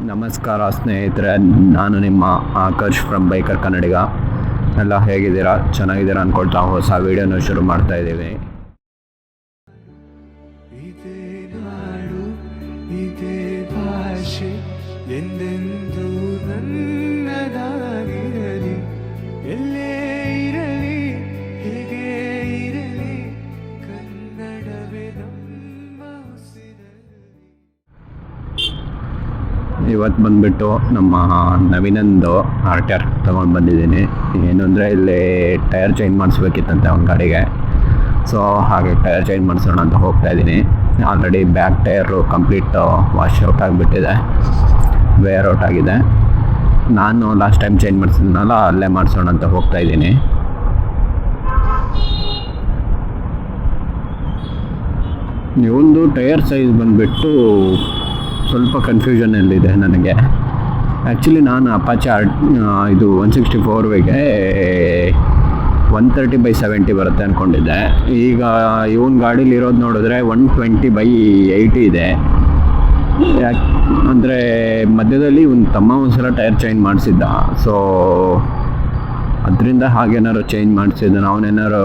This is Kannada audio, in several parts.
ನಮಸ್ಕಾರ ಸ್ನೇಹಿತರೆ, ನಾನು ನಿಮ್ಮ ಆಕರ್ಷ್ ಫ್ರಮ್ ಬೈಕರ್ ಕನ್ನಡಿಗ. ಎಲ್ಲ ಹೇಗಿದ್ದೀರಾ? ಚೆನ್ನಾಗಿದ್ದೀರಾ ಅಂದ್ಕೊಳ್ತಾ ಹೊಸ ವೀಡಿಯೋನ ಶುರು ಮಾಡ್ತಾ ಇದ್ದೀವಿ. ಇದೇ ನಾಡು ಇದೇ ಭಾಷೆ ಎಂದೆಂದೂ ನನ್ನದಾಗಿರಲಿ, ಎಲ್ಲೇ ಇರಲಿ ಹೇಗೆ ಇರಲಿ, ಕನ್ನಡವೇ ನಮ್ಮ ಉಸಿರಲ್ಲಿ. ಇವತ್ತು ಬಂದುಬಿಟ್ಟು ನಮ್ಮ ನವೀನಂದು RTR ತೊಗೊಂಡು ಬಂದಿದ್ದೀನಿ. ಏನು ಅಂದರೆ ಇಲ್ಲಿ ಟೈರ್ ಚೇಂಜ್ ಮಾಡಿಸ್ಬೇಕಿತ್ತಂತೆ ಅವ್ನ ಗಾಡಿಗೆ. ಸೊ ಹಾಗೆ ಟೈರ್ ಚೇಂಜ್ ಮಾಡಿಸೋಣ ಅಂತ ಹೋಗ್ತಾ ಇದ್ದೀನಿ. Already back tyre complete wash out ಆಗಿಬಿಟ್ಟಿದೆ, ವೇರ್ ಔಟ್ ಆಗಿದೆ. ನಾನು ಲಾಸ್ಟ್ ಟೈಮ್ ಚೇಂಜ್ ಮಾಡಿಸಿದ್ನಲ್ಲ, ಅಲ್ಲೇ ಮಾಡಿಸೋಣ ಅಂತ ಹೋಗ್ತಾ ಇದ್ದೀನಿ. ಇವೊಂದು ಟೈರ್ ಸೈಜ್ ಬಂದುಬಿಟ್ಟು ಸ್ವಲ್ಪ ಕನ್ಫ್ಯೂಷನಲ್ಲಿದೆ ನನಗೆ. ಆ್ಯಕ್ಚುಲಿ ನಾನು ಅಪಾಚೆ ಇದು 164ಗೆ 130/70 ಬರುತ್ತೆ ಅಂದ್ಕೊಂಡಿದ್ದೆ. ಈಗ ಇವನ್ ಗಾಡೀಲಿ ಇರೋದು ನೋಡಿದ್ರೆ 120/80 ಇದೆ. ಅಂದರೆ ಮಧ್ಯದಲ್ಲಿ ಒಂದು ತಮ್ಮ ಒಂದ್ಸಲ ಟೈರ್ ಚೇಂಜ್ ಮಾಡಿಸಿದ್ದ. ಸೊ ಅದರಿಂದ ಹಾಗೇನಾರು ಚೇಂಜ್ ಮಾಡಿಸಿದ್ದ, ಅವನೇನಾರು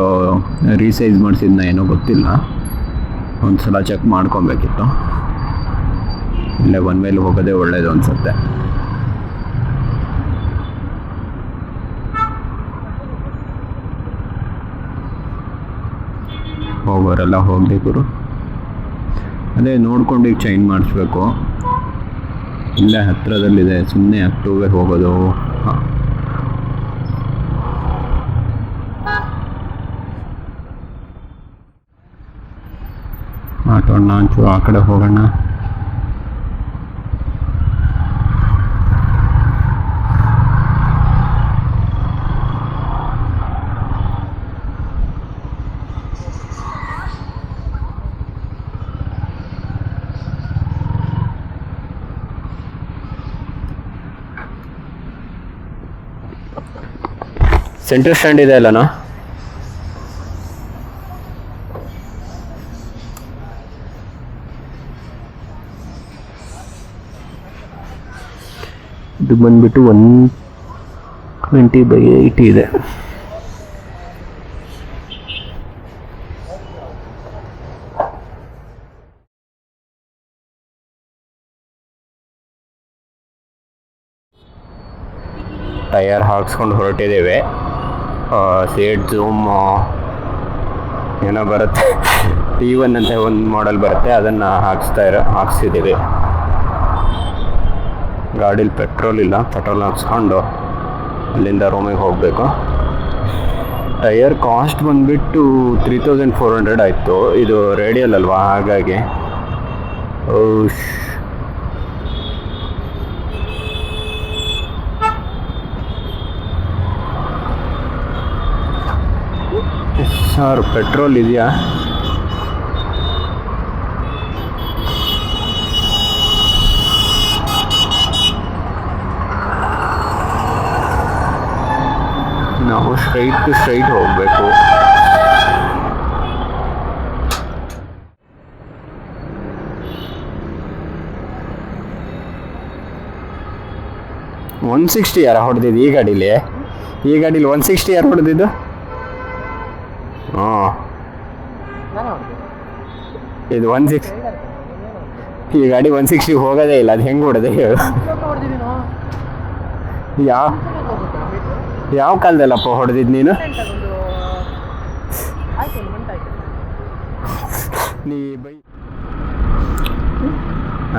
ರೀಸೈಜ್ ಮಾಡಿಸಿದ್ನ ಏನೋ ಗೊತ್ತಿಲ್ಲ. ಒಂದು ಸಲ ಚೆಕ್ ಮಾಡ್ಕೊಬೇಕಿತ್ತು. ಇಲ್ಲೇ ಒನ್ ವೇಲಿ ಹೋಗೋದೇ ಒಳ್ಳೇದು ಅನಿಸುತ್ತೆ. ಹೋಗೋರೆಲ್ಲ ಹೋಗಲಿ ಗುರು. ಅದೇ ನೋಡ್ಕೊಂಡು ಈಗ ಚೇಂಜ್ ಮಾಡಿಸ್ಬೇಕು. ಇಲ್ಲೇ ಹತ್ತಿರದಲ್ಲಿದೆ, ಸುಮ್ಮನೆ ಅಕ್ಟೂಗೆ ಹೋಗೋದು. ಆಟೋಣ ಒಂಚೂರು ಆ ಕಡೆ ಹೋಗೋಣ. ಸೆಂಟ್ರ್ ಸ್ಟ್ಯಾಂಡ್ ಇದೆ ಅಲ್ಲನಾ? ಇದು ಬಂದ್ಬಿಟ್ಟು 120/80 ಇದೆ. ಟಯರ್ ಹಾಕ್ಸ್ಕೊಂಡು ಹೊರಟಿದ್ದೇವೆ. ಸೇಟ್ ಝೂಮ್ ಏನೋ ಬರುತ್ತೆ, T1 ಅಂತ ಒಂದು ಮಾಡೆಲ್ ಬರುತ್ತೆ, ಅದನ್ನು ಹಾಕ್ಸಿದ್ದೀವಿ. ಗಾಡೀಲಿ ಪೆಟ್ರೋಲ್ ಇಲ್ಲ, ಪೆಟ್ರೋಲ್ ಹಾಕ್ಸ್ಕೊಂಡು ಅಲ್ಲಿಂದ ರೂಮಿಗೆ ಹೋಗಬೇಕು. ಟೈರ್ ಕಾಸ್ಟ್ ಬಂದುಬಿಟ್ಟು 3400 ಆಯಿತು. ಇದು ರೇಡಿಯಲ್ ಅಲ್ವಾ, ಹಾಗಾಗಿ ಸರ್ ಪೆಟ್ರೋಲ್ ಇದೆಯಾ? ನಾವು ಸ್ಟ್ರೈಟ್ ಹೋಗಬೇಕು. $160 ಯಾರು ಹೊಡೆದಿದ್ದು ಈ ಗಾಡೀಲಿ 160 ಯಾರು ಹೊಡೆದಿದ್ದು? ಹಾಂ, ಇದು 160. ಈ ಗಾಡಿ 160 ಹೋಗೋದೇ ಇಲ್ಲ. ಅದು ಹೆಂಗೆ ಹೊಡೆದೆ ಹೇಳು? ಯಾವ ಕಾಲದಲ್ಲಪ್ಪ ಹೊಡೆದಿದ್ದು ನೀನು?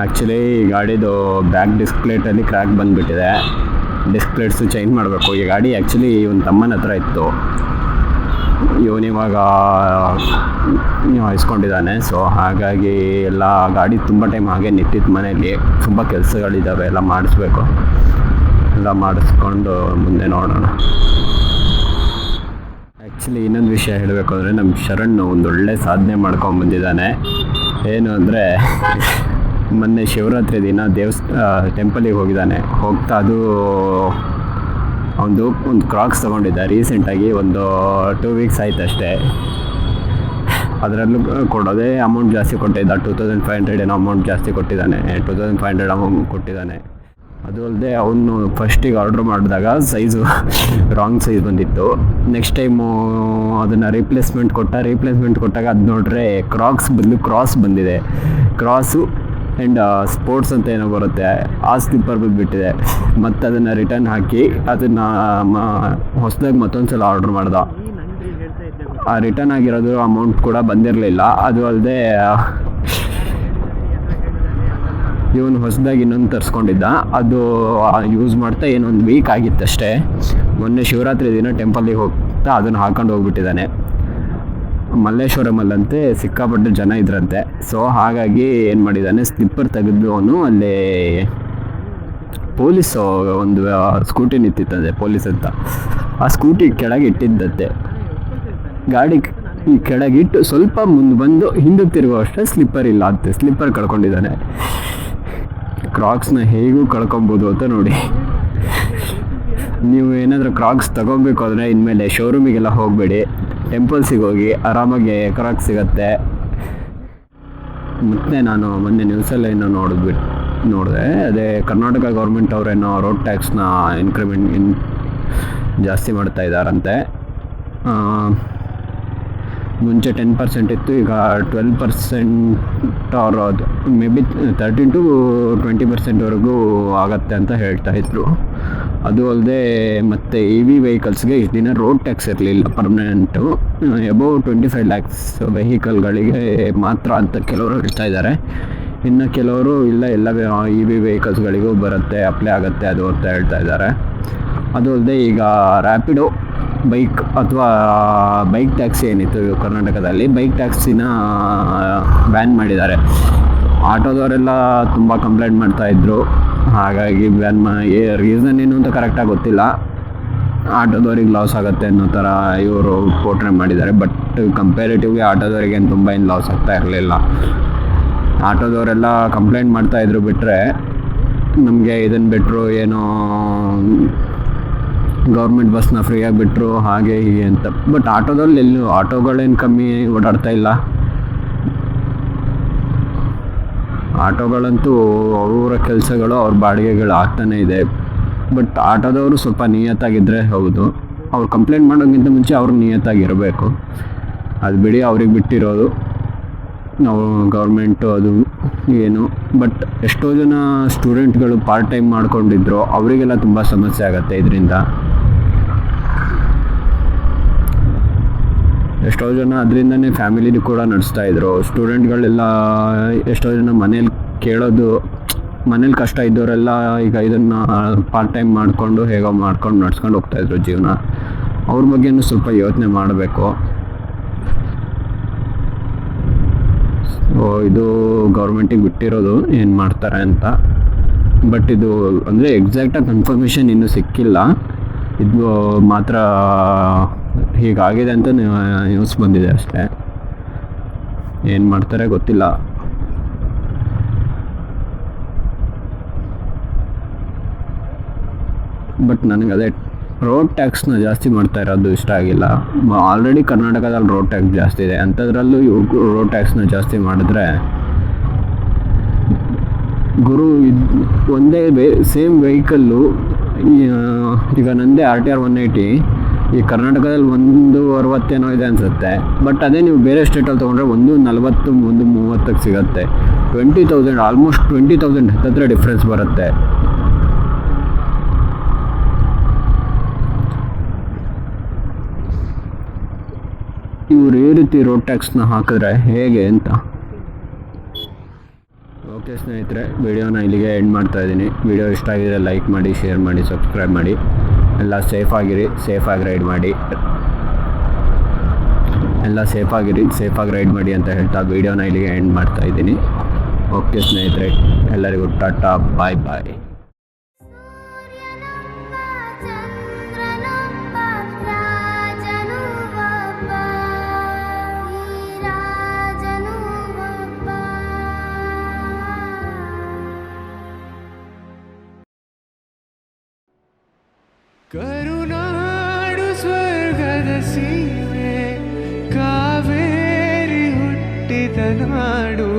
ಆ್ಯಕ್ಚುಲಿ ಈ ಗಾಡಿದು ಬ್ಯಾಕ್ ಡಿಸ್ಪ್ಲೇಟಲ್ಲಿ ಕ್ರ್ಯಾಕ್ ಬಂದುಬಿಟ್ಟಿದೆ. ಡಿಸ್ಪ್ಲೇಟ್ಸು ಚೇಂಜ್ ಮಾಡಬೇಕು. ಈ ಗಾಡಿ ಆ್ಯಕ್ಚುಲಿ ಇವನ ತಮ್ಮನ ಹತ್ರ ಇತ್ತು, ಇವನಿವಾಗ ಇಸ್ಕೊಂಡಿದ್ದಾನೆ. ಸೊ ಹಾಗಾಗಿ ಎಲ್ಲ ಗಾಡಿ ತುಂಬ ಟೈಮ್ ಹಾಗೆ ನಿಂತಿತ್ತು ಮನೆಯಲ್ಲಿ. ತುಂಬ ಕೆಲಸಗಳಿದ್ದಾವೆ, ಎಲ್ಲ ಮಾಡಿಸ್ಬೇಕು. ಎಲ್ಲ ಮಾಡಿಸ್ಕೊಂಡು ಮುಂದೆ ನೋಡೋಣ. ಆ್ಯಕ್ಚುಲಿ ಇನ್ನೊಂದು ವಿಷಯ ಹೇಳಬೇಕು ಅಂದರೆ, ನಮ್ಮ ಶರಣ್ ಒಂದೊಳ್ಳೆ ಸಾಧನೆ ಮಾಡ್ಕೊಂಬಂದಿದ್ದಾನೆ. ಏನು ಅಂದರೆ, ಮೊನ್ನೆ ಶಿವರಾತ್ರಿ ದಿನ ಟೆಂಪಲಿಗೆ ಹೋಗ್ತಾ ಅದು ಒಂದು ಕ್ರಾಕ್ಸ್ ತೊಗೊಂಡಿದ್ದ ರೀಸೆಂಟಾಗಿ. ಒಂದು 2 ವೀಕ್ಸ್ ಆಯ್ತು ಅಷ್ಟೇ. ಅದರಲ್ಲೂ ಕೊಡೋದೇ ಅಮೌಂಟ್ ಜಾಸ್ತಿ ಕೊಟ್ಟಿದ್ದ. 2500 ಏನೋ ಅಮೌಂಟ್ ಜಾಸ್ತಿ ಕೊಟ್ಟಿದ್ದಾನೆ. 2500 ಅಮೌಂಟ್ ಕೊಟ್ಟಿದ್ದಾನೆ. ಅದು ಅಲ್ಲದೆ ಅವನು ಫಸ್ಟಿಗೆ ಆರ್ಡ್ರ್ ಮಾಡಿದಾಗ ಸೈಜು ರಾಂಗ್ ಸೈಜ್ ಬಂದಿತ್ತು. ನೆಕ್ಸ್ಟ್ ಟೈಮು ಅದನ್ನು ರೀಪ್ಲೇಸ್ಮೆಂಟ್ ಕೊಟ್ಟಾಗ ಅದು ನೋಡ್ರೆ ಕ್ರಾಕ್ಸ್ ಬದಲು ಕ್ರಾಸ್ ಬಂದಿದೆ. ಕ್ರಾಸು ಆ್ಯಂಡ್ ಸ್ಪೋರ್ಟ್ಸ್ ಅಂತ ಏನೋ ಬರುತ್ತೆ, ಆ ಸ್ಲಿಪ್ಪರ್ ಬಂದುಬಿಟ್ಟಿದೆ. ಮತ್ತು ಅದನ್ನು ರಿಟರ್ನ್ ಹಾಕಿ ಅದನ್ನು ಹೊಸದಾಗಿ ಮತ್ತೊಂದು ಸಲ ಆರ್ಡ್ರ್ ಮಾಡ್ದ. ಆ ರಿಟರ್ನ್ ಆಗಿರೋದು ಅಮೌಂಟ್ ಕೂಡ ಬಂದಿರಲಿಲ್ಲ. ಅದು ಅಲ್ಲದೆ ಇವನು ಹೊಸದಾಗಿ ಇನ್ನೊಂದು ತರಿಸ್ಕೊಂಡಿದ್ದ. ಅದು ಯೂಸ್ ಮಾಡ್ತಾ ಏನೊಂದು ವೀಕ್ ಆಗಿತ್ತಷ್ಟೇ. ಮೊನ್ನೆ ಶಿವರಾತ್ರಿ ದಿನ ಟೆಂಪಲ್ಲಿಗೆ ಹೋಗ್ತಾ ಅದನ್ನು ಹಾಕೊಂಡು ಹೋಗ್ಬಿಟ್ಟಿದ್ದಾನೆ. ಮಲ್ಲೇಶ್ವರಮಲ್ಲಂತೆ ಸಿಕ್ಕಾಪಟ್ಟೆ ಜನ ಇದ್ರಂತೆ. ಸೊ ಹಾಗಾಗಿ ಏನು ಮಾಡಿದ್ದಾನೆ, ಸ್ಲಿಪ್ಪರ್ ತೆಗೆದು ಅವನು ಅಲ್ಲಿ ಪೊಲೀಸು ಒಂದು ಸ್ಕೂಟಿ ನಿಂತಿತ್ತದೆ, ಪೊಲೀಸ್ ಅಂತ. ಆ ಸ್ಕೂಟಿ ಕೆಳಗೆ ಇಟ್ಟಿದ್ದಂತೆ. ಗಾಡಿ ಈ ಕೆಳಗಿಟ್ಟು ಸ್ವಲ್ಪ ಮುಂದೆ ಬಂದು ಹಿಂದಕ್ಕೆ ತಿರುಗೋ ಅಷ್ಟೇ ಸ್ಲಿಪ್ಪರ್ ಇಲ್ಲ ಅಂತೆ. ಸ್ಲಿಪ್ಪರ್ ಕಳ್ಕೊಂಡಿದ್ದಾನೆ. ಕ್ರಾಕ್ಸ್ನ ಹೇಗೂ ಕಳ್ಕೊಬೋದು ಅಂತ ನೋಡಿ. ನೀವು ಏನಾದರೂ ಕ್ರಾಕ್ಸ್ ತಗೋಬೇಕು ಅಂದರೆ ಇನ್ಮೇಲೆ ಶೋರೂಮಿಗೆಲ್ಲ ಹೋಗಬೇಡಿ, ಟೆಂಪಲ್ಸಿಗೆ ಹೋಗಿ ಆರಾಮಾಗಿ ಕ್ರಾಕ್ಸ್ ಸಿಗತ್ತೆ. ಮತ್ತು ನಾನು ಮೊನ್ನೆ ನ್ಯೂಸಲ್ಲಿ ಏನೋ ನೋಡಿದೆ, ಅದೇ ಕರ್ನಾಟಕ ಗೌರ್ಮೆಂಟ್ ಅವರೇನೋ ರೋಡ್ ಟ್ಯಾಕ್ಸ್ನ ಜಾಸ್ತಿ ಮಾಡ್ತಾ ಇದ್ದಾರಂತೆ. ಮುಂಚೆ 10% ಇತ್ತು, ಈಗ 12% ಅದು ಮೇ ಬಿ 13 to 20% ಆಗತ್ತೆ ಅಂತ ಹೇಳ್ತಾಯಿದ್ರು. ಅದು ಅಲ್ಲದೆ ಮತ್ತು EV ವೆಹಿಕಲ್ಸ್ಗೆ ಇಷ್ಟು ದಿನ ರೋಡ್ ಟ್ಯಾಕ್ಸ್ ಇರಲಿಲ್ಲ ಪರ್ಮನೆಂಟು. ಎಬೋವ್ 25 lakhs ವೆಹಿಕಲ್ಗಳಿಗೆ ಮಾತ್ರ ಅಂತ ಕೆಲವರು ಹೇಳ್ತಾ ಇದ್ದಾರೆ. ಇನ್ನು ಕೆಲವರು ಇಲ್ಲ, ಎಲ್ಲ EV ವೆಹಿಕಲ್ಸ್ಗಳಿಗೂ ಬರುತ್ತೆ, ಅಪ್ಲೈ ಆಗುತ್ತೆ ಅದು ಅಂತ ಹೇಳ್ತಾ ಇದ್ದಾರೆ. ಅದು ಅಲ್ಲದೆ ಈಗ ರ್ಯಾಪಿಡೋ ಬೈಕ್ ಅಥವಾ ಬೈಕ್ ಟ್ಯಾಕ್ಸಿ ಏನಿತ್ತು ಕರ್ನಾಟಕದಲ್ಲಿ, ಬೈಕ್ ಟ್ಯಾಕ್ಸಿನ ಬ್ಯಾನ್ ಮಾಡಿದ್ದಾರೆ. ಆಟೋದವರೆಲ್ಲ ತುಂಬ ಕಂಪ್ಲೇಂಟ್ ಮಾಡ್ತಾಯಿದ್ರು. ಹಾಗಾಗಿ ಬ್ಯಾನ್ ರೀಸನ್ ಏನು ಅಂತ ಕರೆಕ್ಟಾಗಿ ಗೊತ್ತಿಲ್ಲ. ಆಟೋದವ್ರಿಗೆ ಲಾಸ್ ಆಗುತ್ತೆ ಅನ್ನೋ ಥರ ಇವರು ಪೋಟ್ರೆ ಮಾಡಿದ್ದಾರೆ. ಬಟ್ ಕಂಪೇರಿಟಿವ್ಲಿ ಆಟೋದವ್ರಿಗೆ ಏನು ತುಂಬ ಏನು ಲಾಸ್ ಆಗ್ತಾ ಇರಲಿಲ್ಲ. ಆಟೋದವರೆಲ್ಲ ಕಂಪ್ಲೇಂಟ್ ಮಾಡ್ತಾಯಿದ್ರು ಬಿಟ್ಟರೆ, ನಮಗೆ ಇದನ್ನು ಬಿಟ್ಟರು ಏನೋ ಗೌರ್ಮೆಂಟ್ ಬಸ್ನ ಫ್ರೀಯಾಗಿ ಬಿಟ್ಟರು ಹಾಗೆ ಹೀಗೆ ಅಂತ. ಬಟ್ ಆಟೋದಲ್ಲಿ ಎಲ್ಲೂ ಆಟೋಗಳೇನು ಕಮ್ಮಿ ಓಡಾಡ್ತಾ ಇಲ್ಲ. ಆಟೋಗಳಂತೂ ಅವರ ಕೆಲಸಗಳು ಅವ್ರ ಬಾಡಿಗೆಗಳು ಆಗ್ತಾನೇ ಇದೆ. ಬಟ್ ಆಟೋದವರು ಸ್ವಲ್ಪ ನಿಯತ್ತಾಗಿದ್ದರೆ ಹೌದು, ಅವ್ರು ಕಂಪ್ಲೇಂಟ್ ಮಾಡೋಕ್ಕಿಂತ ಮುಂಚೆ ಅವ್ರು ನಿಯತ್ತಾಗಿರಬೇಕು. ಅದು ಬಿಡಿ, ಅವ್ರಿಗೆ ಬಿಟ್ಟಿರೋದು ನಾವು ಗೌರ್ಮೆಂಟು ಅದು ಏನು. ಬಟ್ ಎಷ್ಟೋ ಜನ ಸ್ಟೂಡೆಂಟ್ಗಳು ಪಾರ್ಟ್ ಟೈಮ್ ಮಾಡ್ಕೊಂಡಿದ್ರು, ಅವರಿಗೆಲ್ಲ ತುಂಬ ಸಮಸ್ಯೆ ಆಗುತ್ತೆ ಇದರಿಂದ. ಎಷ್ಟೋ ಜನ ಅದರಿಂದನೇ ಫ್ಯಾಮಿಲಿನೂ ಕೂಡ ನಡೆಸ್ತಾಯಿದ್ರು. ಸ್ಟೂಡೆಂಟ್ಗಳೆಲ್ಲ ಎಷ್ಟೋ ಜನ ಮನೇಲಿ ಕಷ್ಟ ಇದ್ದವರೆಲ್ಲ ಈಗ ಇದನ್ನು ಪಾರ್ಟ್ ಟೈಮ್ ಮಾಡಿಕೊಂಡು ಹೇಗೋ ನಡ್ಸ್ಕೊಂಡು ಹೋಗ್ತಾಯಿದ್ರು ಜೀವನ. ಅವ್ರ ಬಗ್ಗೆನೂ ಸ್ವಲ್ಪ ಯೋಚನೆ ಮಾಡಬೇಕು. ಇದು ಗೌರ್ಮೆಂಟಿಗೆ ಬಿಟ್ಟಿರೋದು ಏನು ಮಾಡ್ತಾರೆ ಅಂತ. ಬಟ್ ಇದು ಅಂದರೆ ಎಕ್ಸಾಕ್ಟಾಗಿ ಕನ್ಫರ್ಮೇಷನ್ ಇನ್ನೂ ಸಿಕ್ಕಿಲ್ಲ. ಇದು ಮಾತ್ರ ಹೀಗಾಗಿದೆ ಅಂತ ನ್ಯೂಸ್ ಬಂದಿದೆ ಅಷ್ಟೇ. ಏನು ಮಾಡ್ತಾರೆ ಗೊತ್ತಿಲ್ಲ. ಬಟ್ ನನಗೆ ಅದೇ ರೋಡ್ ಟ್ಯಾಕ್ಸ್ನ ಜಾಸ್ತಿ ಮಾಡ್ತಾ ಇರೋದು ಇಷ್ಟ ಆಗಿಲ್ಲ. ಆಲ್ರೆಡಿ ಕರ್ನಾಟಕದಲ್ಲಿ ರೋಡ್ ಟ್ಯಾಕ್ಸ್ ಜಾಸ್ತಿ ಇದೆ, ಅಂಥದ್ರಲ್ಲೂ ರೋಡ್ ಟ್ಯಾಕ್ಸ್ನ ಜಾಸ್ತಿ ಮಾಡಿದ್ರೆ ಒಂದೇ ಸೇಮ್ ವೆಹಿಕಲ್ಲು. ಈಗ ನಂದೇ RTR 180 ಈ ಕರ್ನಾಟಕದಲ್ಲಿ 160 ಇದೆ ಅನಿಸುತ್ತೆ. ಬಟ್ ಅದೇ ನೀವು ಬೇರೆ ಸ್ಟೇಟಲ್ಲಿ ತೊಗೊಂಡ್ರೆ 140 130 ಸಿಗುತ್ತೆ. 20,000 ಆಲ್ಮೋಸ್ಟ್ 20,000 ಹತ್ತಿರ ಡಿಫ್ರೆನ್ಸ್ ಬರುತ್ತೆ. ಇವ್ರು ಈ ರೀತಿ ರೋಡ್ ಟ್ಯಾಕ್ಸ್ನ ಹಾಕಿದ್ರೆ ಹೇಗೆ ಅಂತ. ಓಕೆ ಸ್ನೇಹಿತರೆ, ವಿಡಿಯೋನ ಇಲ್ಲಿಗೆ ಎಂಡ್ ಮಾಡ್ತಾ ಇದ್ದೀನಿ. ವಿಡಿಯೋ ಇಷ್ಟ ಆಗಿದ್ರೆ ಲೈಕ್ ಮಾಡಿ, ಶೇರ್ ಮಾಡಿ, ಸಬ್ಸ್ಕ್ರೈಬ್ ಮಾಡಿ. ಎಲ್ಲ ಸೇಫಾಗಿರಿ, ಸೇಫಾಗಿ ರೈಡ್ ಮಾಡಿ. ಸೇಫಾಗಿ ರೈಡ್ ಮಾಡಿ ಅಂತ ಹೇಳ್ತಾ ವಿಡಿಯೋನ ಇಲ್ಲಿಗೆ ಎಂಡ್ ಮಾಡ್ತಾ ಇದ್ದೀನಿ. ಓಕೆ ಸ್ನೇಹಿತರೆ, ಎಲ್ಲರಿಗೂ ಟಾಟಾ, ಬಾಯ್ ಬಾಯ್. ಕರುನಾಡು ಸ್ವರ್ಗದ ಸೀಮೆ, ಕಾವೇರಿ ಹುಟ್ಟಿದ ನಾಡು.